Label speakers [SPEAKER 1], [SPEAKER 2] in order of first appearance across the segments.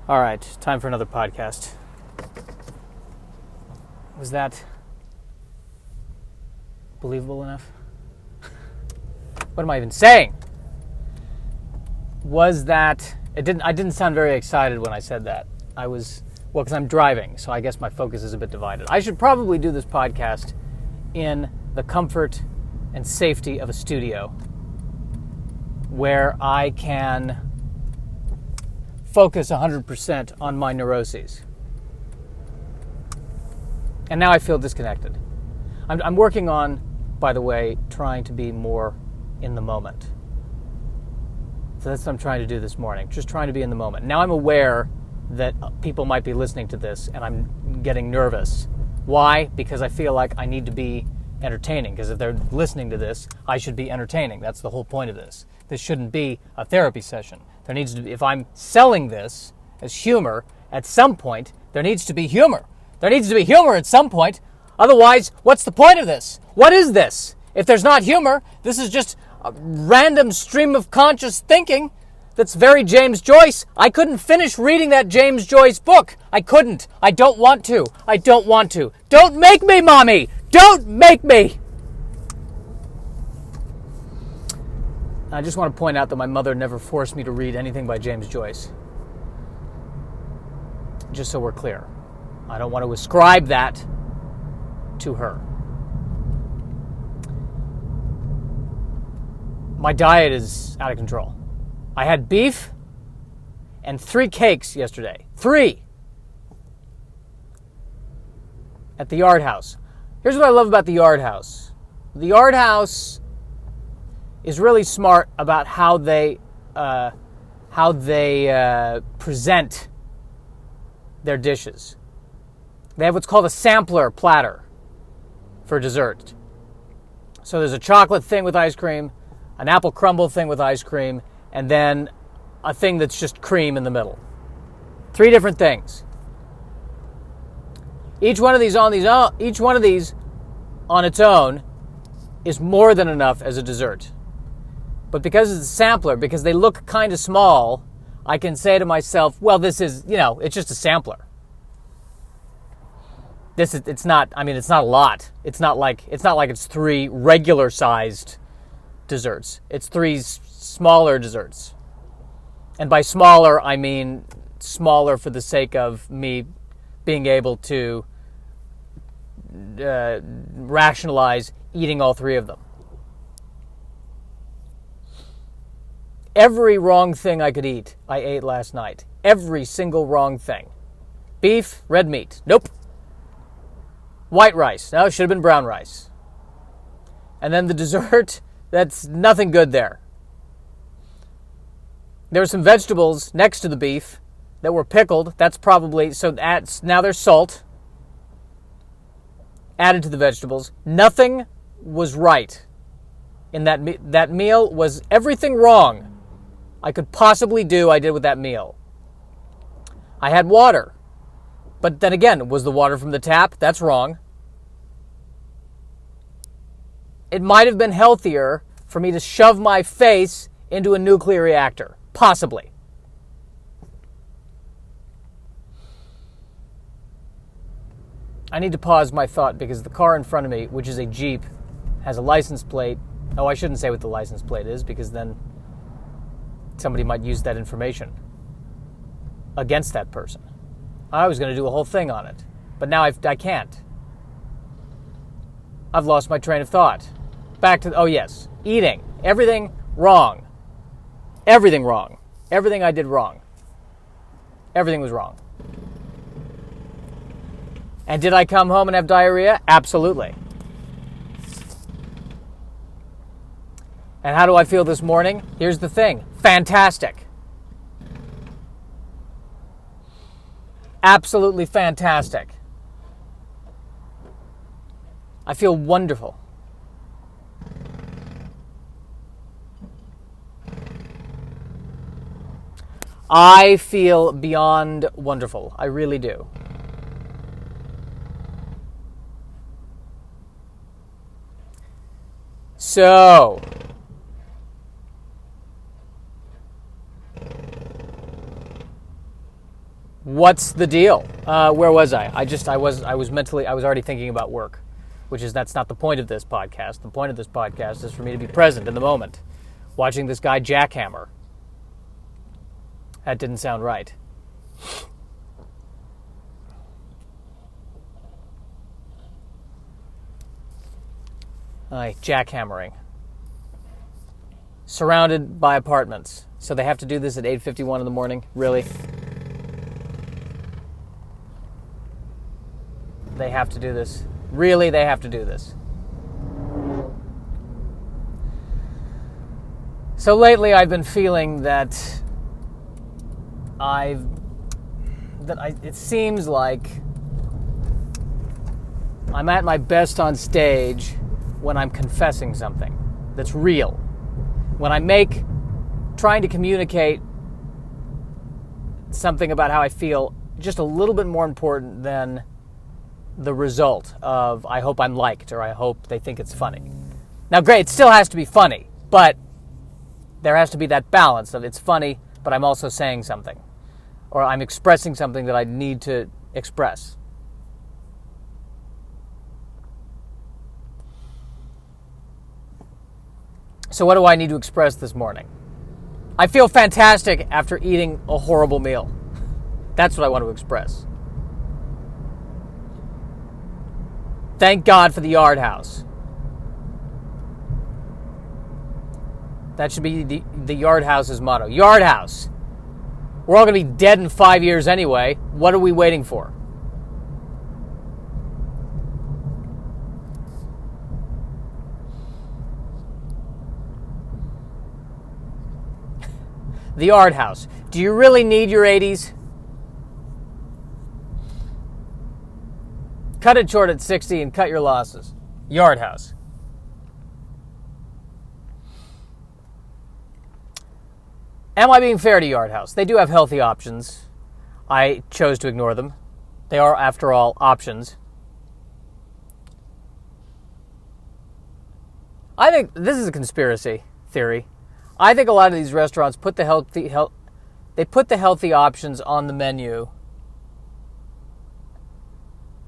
[SPEAKER 1] All right, time for another podcast. Was that believable enough? What am I even saying? Was that... I didn't sound very excited when I said that. Because I'm driving, so I guess my focus is a bit divided. I should probably do this podcast in the comfort and safety of a studio where I can focus 100% on my neuroses. And now I feel disconnected. I'm working on, by the way, trying to be more in the moment. So that's what I'm trying to do this morning, just trying to be in the moment. Now I'm aware that people might be listening to this and I'm getting nervous. Why? Because I feel like I need to be entertaining, because if they're listening to this, I should be entertaining. That's the whole point of this. This shouldn't be a therapy session. There needs to be, if I'm selling this as humor, at some point, there needs to be humor. There needs to be humor at some point. Otherwise, what's the point of this? What is this? If there's not humor, this is just a random stream of conscious thinking that's very James Joyce. I couldn't finish reading that James Joyce book. I couldn't. I don't want to. I don't want to. Don't make me, Mommy! Don't make me! I just want to point out that my mother never forced me to read anything by James Joyce. Just so we're clear. I don't want to ascribe that to her. My diet is out of control. I had beef and 3 cakes yesterday. 3! At the Yard House. Here's what I love about the Yard House. The Yard House is really smart about how they present their dishes. They have what's called a sampler platter for dessert. So there's a chocolate thing with ice cream, an apple crumble thing with ice cream, and then a thing that's just cream in the middle. 3 different things. Each one of these on its own is more than enough as a dessert. But because it's a sampler, because they look kind of small, I can say to myself, well, this is, it's just a sampler. It's not a lot. It's not like it's 3 regular sized desserts. It's 3 smaller desserts. And by smaller, I mean smaller for the sake of me being able to rationalize eating all 3 of them. Every wrong thing I could eat, I ate last night. Every single wrong thing. Beef, red meat. Nope. White rice. No, it should have been brown rice. And then the dessert, that's nothing good there. There were some vegetables next to the beef that were pickled. That's probably, now there's salt added to the vegetables. Nothing was right in that meal. Was everything wrong I could possibly do, I did with that meal. I had water. But then again, was the water from the tap? That's wrong. It might have been healthier for me to shove my face into a nuclear reactor. Possibly. I need to pause my thought because the car in front of me, which is a Jeep, has a license plate. Oh, I shouldn't say what the license plate is because then somebody might use that information against that person. I was going to do a whole thing on it, but now I can't. I've lost my train of thought. Back to, eating. Everything wrong. Everything wrong. Everything I did wrong. Everything was wrong. And did I come home and have diarrhea? Absolutely. And how do I feel this morning? Here's the thing. Fantastic. Absolutely fantastic. I feel wonderful. I feel beyond wonderful. I really do. So, What's the deal? Where was I? I was already thinking about work, that's not the point of this podcast. The point of this podcast is for me to be present in the moment, watching this guy jackhammer. That didn't sound right. Jackhammering. Surrounded by apartments. So they have to do this at 8:51 in the morning? Really? They have to do this? Really, they have to do this? So lately I've been feeling that it seems like I'm at my best on stage when I'm confessing something that's real. When I trying to communicate something about how I feel just a little bit more important than the result of I hope I'm liked or I hope they think it's funny. Now great, it still has to be funny, but there has to be that balance of it's funny, but I'm also saying something. Or I'm expressing something that I need to express. So what do I need to express this morning? I feel fantastic after eating a horrible meal. That's what I want to express. Thank God for the Yard House. That should be the Yard House's motto. Yard House. We're all going to be dead in 5 years anyway. What are we waiting for? The Yard House. Do you really need your 80s? Cut it short at 60 and cut your losses. Yard House. Am I being fair to Yard House? They do have healthy options. I chose to ignore them. They are, after all, options. I think this is a conspiracy theory. I think a lot of these restaurants put the healthy options on the menu.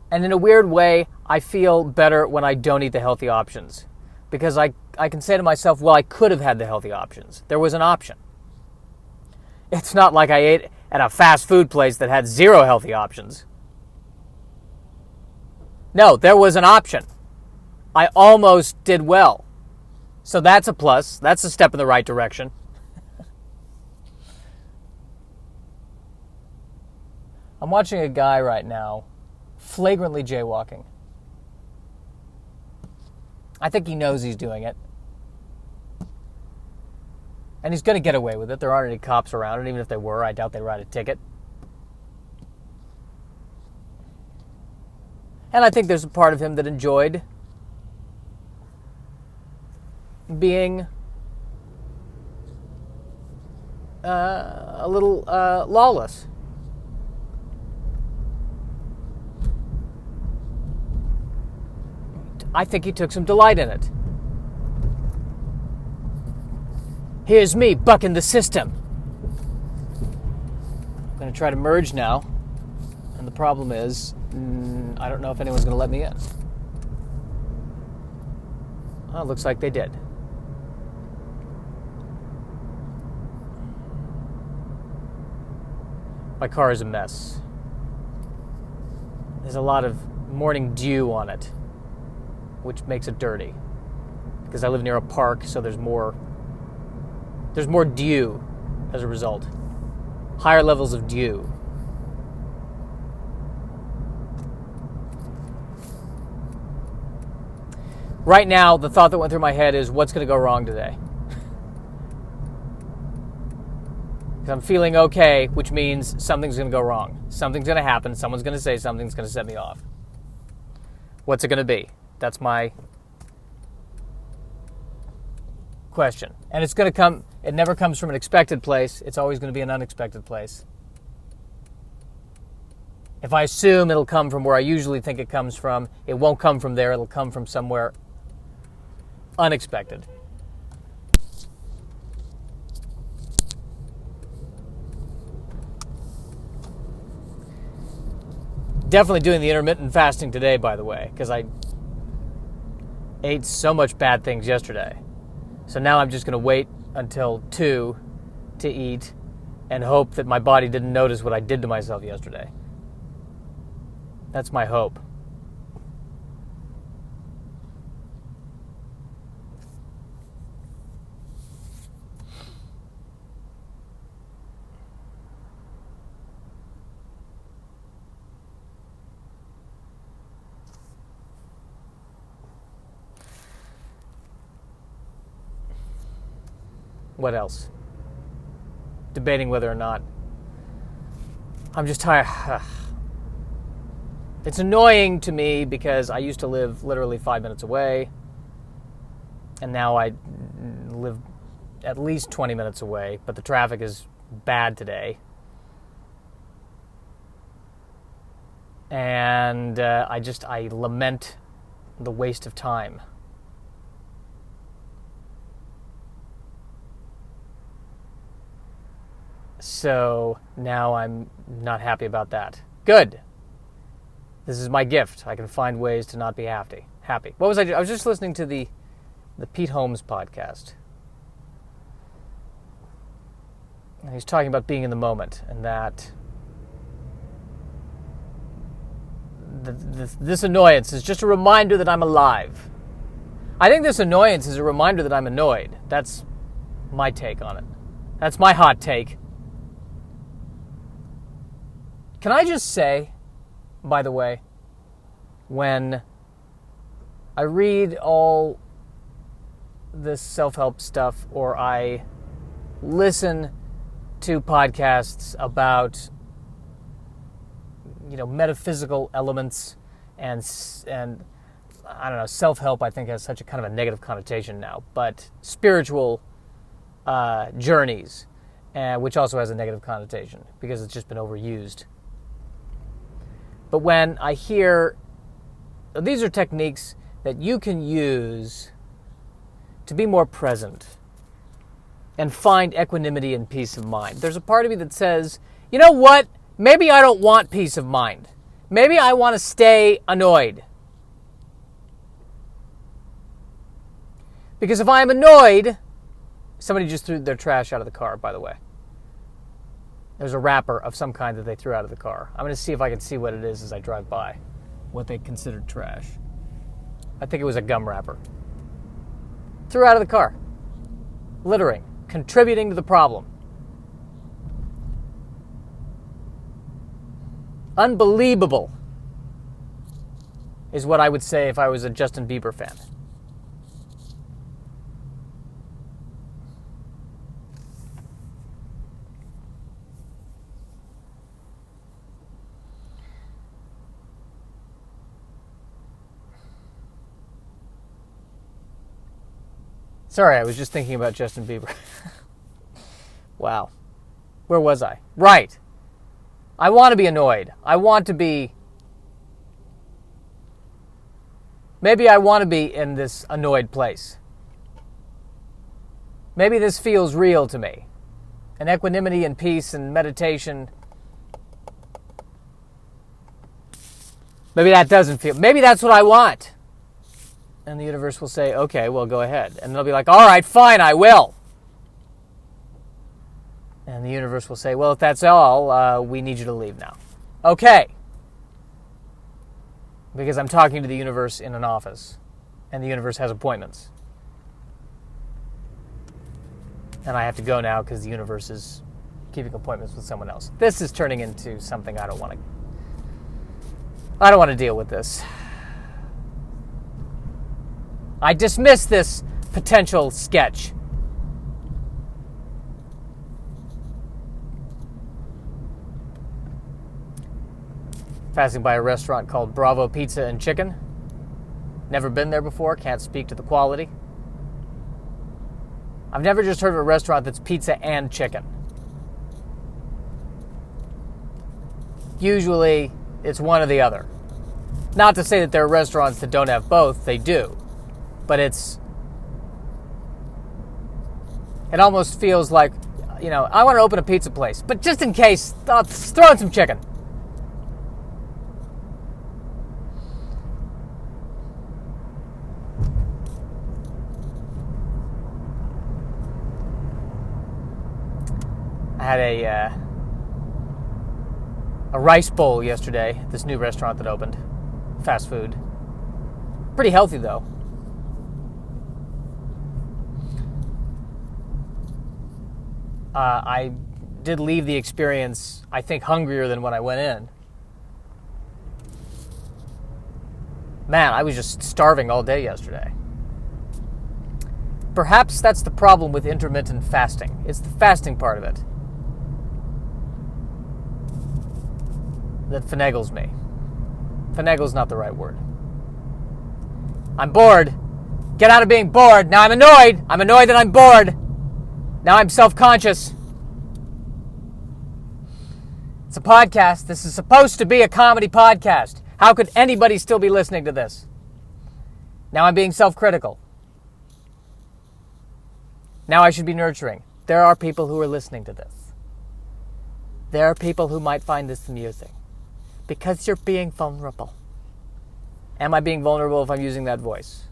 [SPEAKER 1] And in a weird way, I feel better when I don't eat the healthy options. Because I can say to myself, well, I could have had the healthy options. There was an option. It's not like I ate at a fast food place that had 0 healthy options. No, there was an option. I almost did well. So that's a plus. That's a step in the right direction. I'm watching a guy right now flagrantly jaywalking. I think he knows he's doing it. And he's going to get away with it. There aren't any cops around, and even if they were, I doubt they'd write a ticket. And I think there's a part of him that enjoyed being a little lawless. I think he took some delight in it. Here's me bucking the system. I'm going to try to merge now. And the problem is, I don't know if anyone's going to let me in. Oh, it looks like they did. My car is a mess. There's a lot of morning dew on it, which makes it dirty. Because I live near a park, so there's more dew as a result. Higher levels of dew. Right now, the thought that went through my head is, what's going to go wrong today? Because I'm feeling okay, which means something's going to go wrong. Something's going to happen. Someone's going to say something's going to set me off. What's it going to be? That's my question. And it's going to come, it never comes from an expected place. It's always going to be an unexpected place. If I assume it'll come from where I usually think it comes from, it won't come from there. It'll come from somewhere unexpected. Definitely doing the intermittent fasting today, by the way, because I ate so much bad things yesterday. So now I'm just going to wait until 2 to eat and hope that my body didn't notice what I did to myself yesterday. That's my hope. What else? Debating whether or not. I'm just tired. It's annoying to me because I used to live literally 5 minutes away, and now I live at least 20 minutes away, but the traffic is bad today. And I lament the waste of time. So now I'm not happy about that. Good. This is my gift. I can find ways to not be happy. What was I doing? I was just listening to the Pete Holmes podcast. And he's talking about being in the moment, and that this annoyance is just a reminder that I'm alive. I think this annoyance is a reminder that I'm annoyed. That's my take on it. That's my hot take. Can I just say, by the way, when I read all this self-help stuff or I listen to podcasts about, metaphysical elements and I don't know, self-help I think has such a kind of a negative connotation now, but spiritual journeys, which also has a negative connotation because it's just been overused. But when I hear, these are techniques that you can use to be more present and find equanimity and peace of mind. There's a part of me that says, you know what? Maybe I don't want peace of mind. Maybe I want to stay annoyed. Because if I'm annoyed, somebody just threw their trash out of the car, by the way. There's a wrapper of some kind that they threw out of the car. I'm going to see if I can see what it is as I drive by. What they considered trash. I think it was a gum wrapper. Threw out of the car. Littering. Contributing to the problem. Unbelievable is what I would say if I was a Justin Bieber fan. Sorry, I was just thinking about Justin Bieber. Wow. Where was I? Right. I want to be annoyed. I want to be... Maybe I want to be in this annoyed place. Maybe this feels real to me. And equanimity and peace and meditation. Maybe that doesn't feel... Maybe that's what I want. And the universe will say, okay, well, go ahead. And they'll be like, all right, fine, I will. And the universe will say, well, if that's all, we need you to leave now. Okay. Because I'm talking to the universe in an office. And the universe has appointments. And I have to go now because the universe is keeping appointments with someone else. This is turning into something I don't want to deal with this. I dismiss this potential sketch. Passing by a restaurant called Bravo Pizza and Chicken. Never been there before, can't speak to the quality. I've never just heard of a restaurant that's pizza and chicken. Usually, it's one or the other. Not to say that there are restaurants that don't have both, they do. But it almost feels like, I want to open a pizza place. But just in case, throw in some chicken. had a rice bowl yesterday at this new restaurant that opened. Fast food. Pretty healthy, though. I did leave the experience, I think, hungrier than when I went in. Man, I was just starving all day yesterday. Perhaps that's the problem with intermittent fasting. It's the fasting part of it that finagles me. Finagle's not the right word. I'm bored. Get out of being bored. Now I'm annoyed. I'm annoyed that I'm bored. Now I'm self-conscious. It's a podcast. This is supposed to be a comedy podcast. How could anybody still be listening to this? Now I'm being self-critical. Now I should be nurturing. There are people who are listening to this. There are people who might find this amusing. Because you're being vulnerable. Am I being vulnerable if I'm using that voice?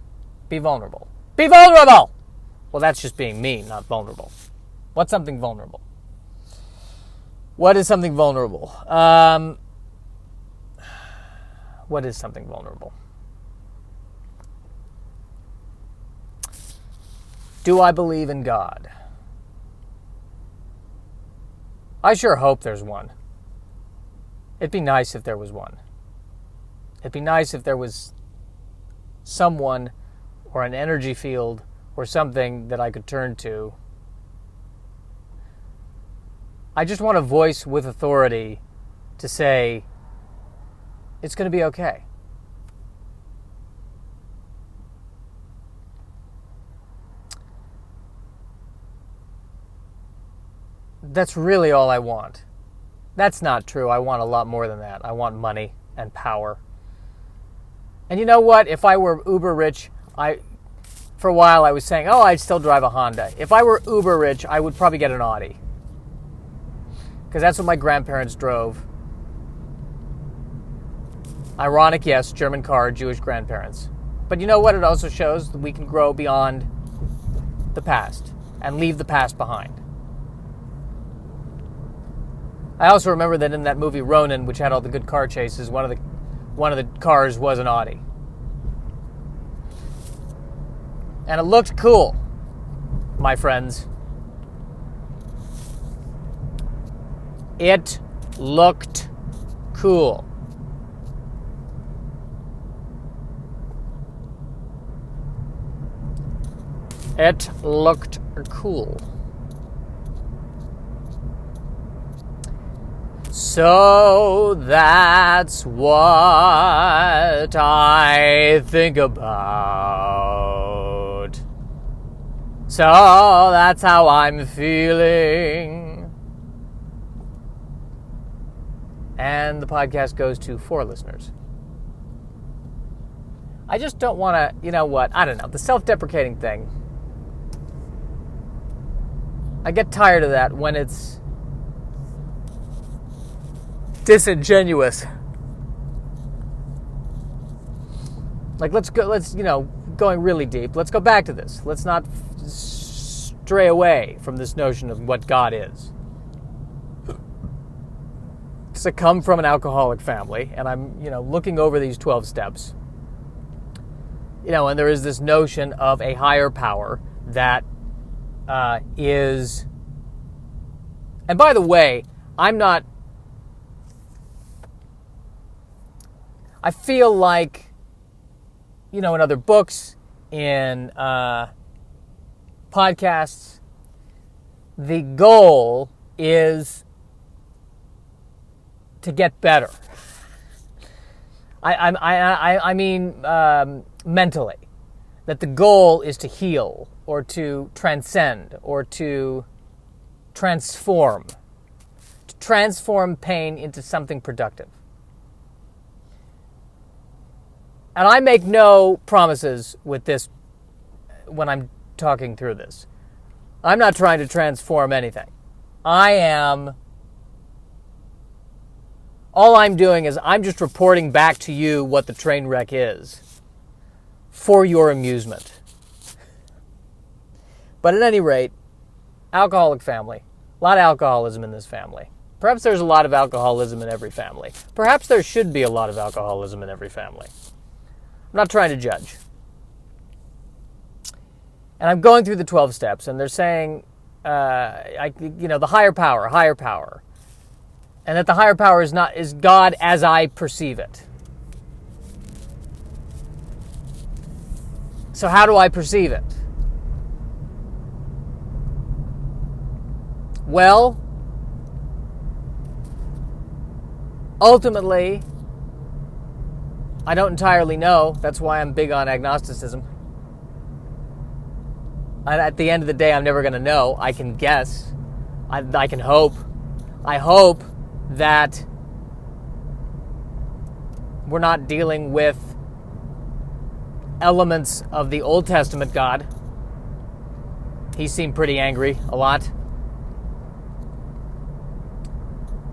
[SPEAKER 1] Be vulnerable. Be vulnerable! Well, that's just being mean, not vulnerable. What's something vulnerable? What is something vulnerable? What is something vulnerable? Do I believe in God? I sure hope there's one. It'd be nice if there was one. It'd be nice if there was someone or an energy field or something that I could turn to. I just want a voice with authority to say, it's going to be okay. That's really all I want. That's not true. I want a lot more than that. I want money and power. And you know what? If I were uber rich, for a while I was saying, I'd still drive a Honda. If I were uber rich, I would probably get an Audi. Because that's what my grandparents drove. Ironic, yes, German car, Jewish grandparents. But you know what? It also shows that we can grow beyond the past and leave the past behind. I also remember that in that movie Ronin, which had all the good car chases, one of the cars was an Audi. And it looked cool, my friends. It looked cool. It looked cool. So that's what I think about. So that's how I'm feeling. And the podcast goes to 4 listeners. I just don't want to, you know what, I don't know, the self-deprecating thing. I get tired of that when it's disingenuous. Like, going really deep. Let's go back to this. Let's not stray away from this notion of what God is. Because I come from an alcoholic family, and I'm, looking over these 12 steps. And there is this notion of a higher power that is... And by the way, I feel like, in other books, in podcasts, the goal is to get better. I mean mentally, that the goal is to heal or to transcend or to transform pain into something productive. And I make no promises with this when I'm talking through this. I'm not trying to transform anything. All I'm doing is I'm just reporting back to you what the train wreck is for your amusement. But at any rate, alcoholic family, A lot of alcoholism in this family. Perhaps there's a lot of alcoholism in every family. Perhaps there should be a lot of alcoholism in every family. I'm not trying to judge. And I'm going through the 12 steps, and they're saying, the higher power. And that the higher power is God as I perceive it. So how do I perceive it? Well, ultimately, I don't entirely know. That's why I'm big on agnosticism. At the end of the day, I'm never going to know. I can guess. I can hope. I hope that we're not dealing with elements of the Old Testament God. He seemed pretty angry a lot.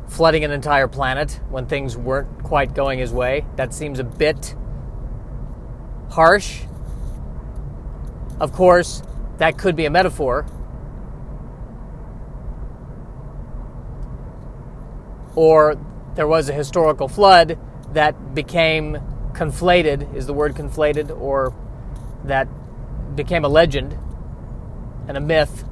[SPEAKER 1] Flooding an entire planet when things weren't quite going his way. That seems a bit harsh. Of course, that could be a metaphor. Or there was a historical flood that became conflated, is the word conflated, or that became a legend and a myth.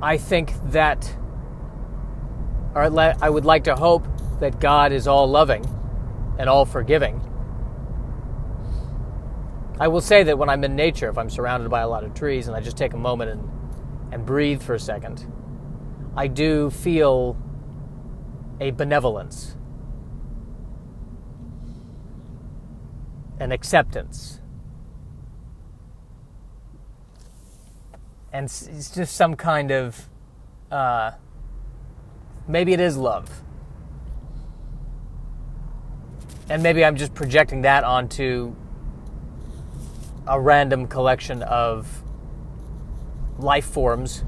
[SPEAKER 1] I think that, or I would like to hope that God is all loving and all forgiving. I will say that when I'm in nature, if I'm surrounded by a lot of trees and I just take a moment and breathe for a second, I do feel a benevolence, an acceptance. And it's just some kind of, maybe it is love. And maybe I'm just projecting that onto a random collection of life forms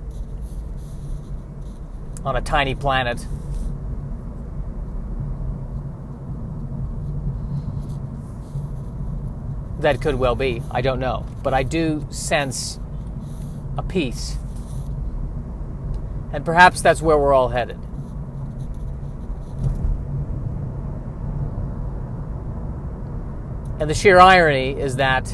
[SPEAKER 1] on a tiny planet. That could well be. I don't know. But I do sense a peace. And perhaps that's where we're all headed. And the sheer irony is that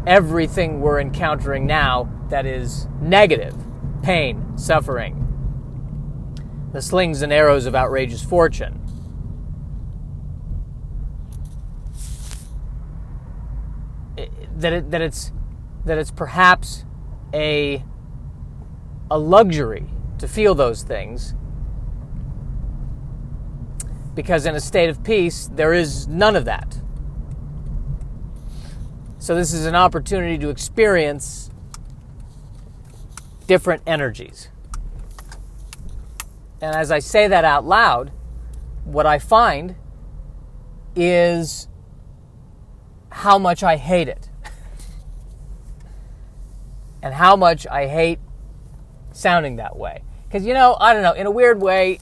[SPEAKER 1] everything we're encountering now that is negative, pain, suffering, the slings and arrows of outrageous fortune, that it's perhaps a luxury to feel those things, because in a state of peace there is none of that. So this is an opportunity to experience different energies. And as I say that out loud, what I find is how much I hate it. And how much I hate sounding that way. Because, I don't know, in a weird way,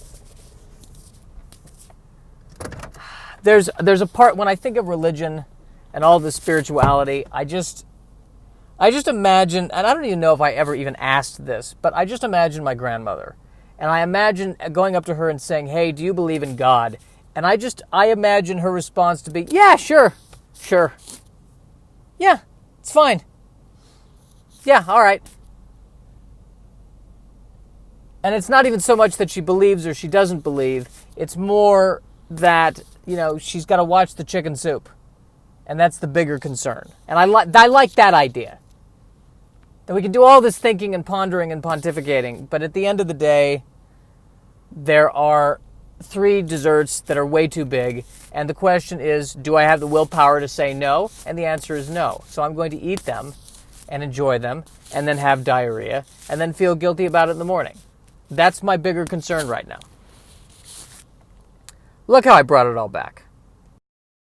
[SPEAKER 1] there's a part, when I think of religion and all the spirituality, I just imagine, and I don't even know if I ever even asked this, but I just imagine my grandmother. And I imagine going up to her and saying, "Hey, do you believe in God?" And I imagine her response to be, "Yeah, sure. Yeah, it's fine. Yeah, all right." And it's not even so much that she believes or she doesn't believe. It's more that, she's got to watch the chicken soup. And that's the bigger concern. And I like that idea. That we can do all this thinking and pondering and pontificating, but at the end of the day, there are 3 desserts that are way too big, and the question is, do I have the willpower to say no? And the answer is no. So I'm going to eat them and enjoy them, and then have diarrhea, and then feel guilty about it in the morning. That's my bigger concern right now. Look how I brought it all back.